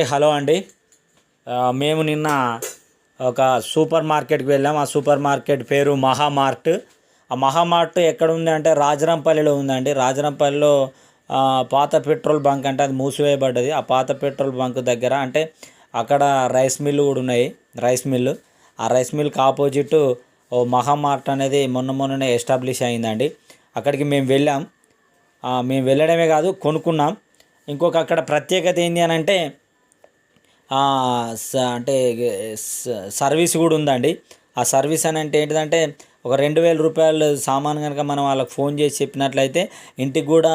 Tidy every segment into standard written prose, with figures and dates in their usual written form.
Hello అండి. మేము నిన్న ఒక సూపర్ మార్కెట్కి వెళ్ళాం. ఆ సూపర్ మార్కెట్ పేరు మహామార్ట్. ఆ మహామార్ట్ ఎక్కడ ఉంది అంటే రాజరంపల్లిలో ఉందండి. రాజరంపల్లిలో పాత పెట్రోల్ బంక్ అంటే అది మూసివేయబడ్డది. ఆ పాత పెట్రోల్ బంక్ దగ్గర అంటే అక్కడ రైస్ మిల్లు కూడా ఉన్నాయి. రైస్ మిల్లు, ఆ రైస్ మిల్కి ఆపోజిట్ ఓ మహామార్ట్ అనేది మొన్ననే ఎస్టాబ్లిష్ అయిందండి. అక్కడికి మేము వెళ్ళాం. మేము వెళ్ళడమే కాదు, కొనుక్కున్నాం. ఇంకొక అక్కడ ప్రత్యేకత ఏంటి అని అంటే అంటే సర్వీస్ కూడా ఉందండి. ఆ సర్వీస్ అని అంటే ఏంటిదంటే ఒక 2000 రూపాయలు సామాన్ కనుక మనం వాళ్ళకి ఫోన్ చేసి చెప్పినట్లయితే ఇంటికి కూడా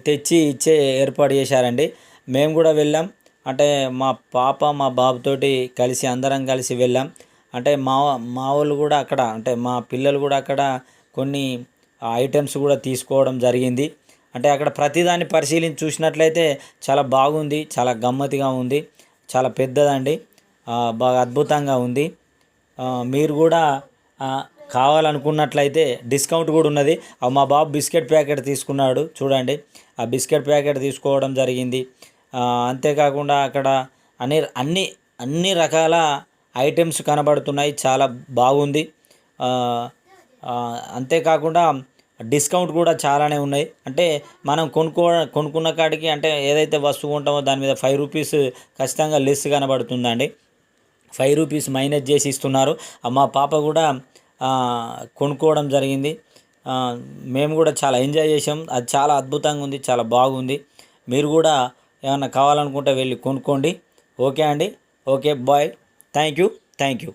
తెచ్చి ఇచ్చే ఏర్పాటు చేశారండి. మేము కూడా వెళ్ళాం. అంటే మా పాప మా బాబుతోటి కలిసి అందరం కలిసి వెళ్ళాం. అంటే మా వాళ్ళు కూడా అక్కడ, అంటే మా పిల్లలు కూడా అక్కడ కొన్ని ఐటమ్స్ కూడా తీసుకోవడం జరిగింది. అంటే అక్కడ ప్రతిదాన్ని పరిశీలించి చూసినట్లయితే చాలా బాగుంది, చాలా గమ్మత్తుగా ఉంది, చాలా పెద్దదండి, బాగా అద్భుతంగా ఉంది. మీరు కూడా కావాలనుకున్నట్లయితే డిస్కౌంట్ కూడా ఉన్నది. మా బాబు బిస్కెట్ ప్యాకెట్ తీసుకున్నాడు చూడండి. ఆ బిస్కెట్ ప్యాకెట్ తీసుకోవడం జరిగింది. అంతేకాకుండా అక్కడ అన్ని అన్ని రకాల ఐటమ్స్ కనబడుతున్నాయి, చాలా బాగుంది. అంతేకాకుండా డిస్కౌంట్ కూడా చాలానే ఉన్నాయి. అంటే మనం కొనుక్కున్న కాడికి అంటే ఏదైతే వస్తువు ఉంటామో దాని మీద 5 రూపీస్ ఖచ్చితంగా లెస్ కనబడుతుందండి. 5 రూపీస్ మైనస్ చేసి ఇస్తున్నారు. మా పాప కూడా కొనుక్కోవడం జరిగింది. మేము కూడా చాలా ఎంజాయ్ చేసాం. అది చాలా అద్భుతంగా ఉంది, చాలా బాగుంది. మీరు కూడా ఏమన్నా కావాలనుకుంటే వెళ్ళి కొనుక్కోండి. ఓకే అండి. Okay, bye. Thank you.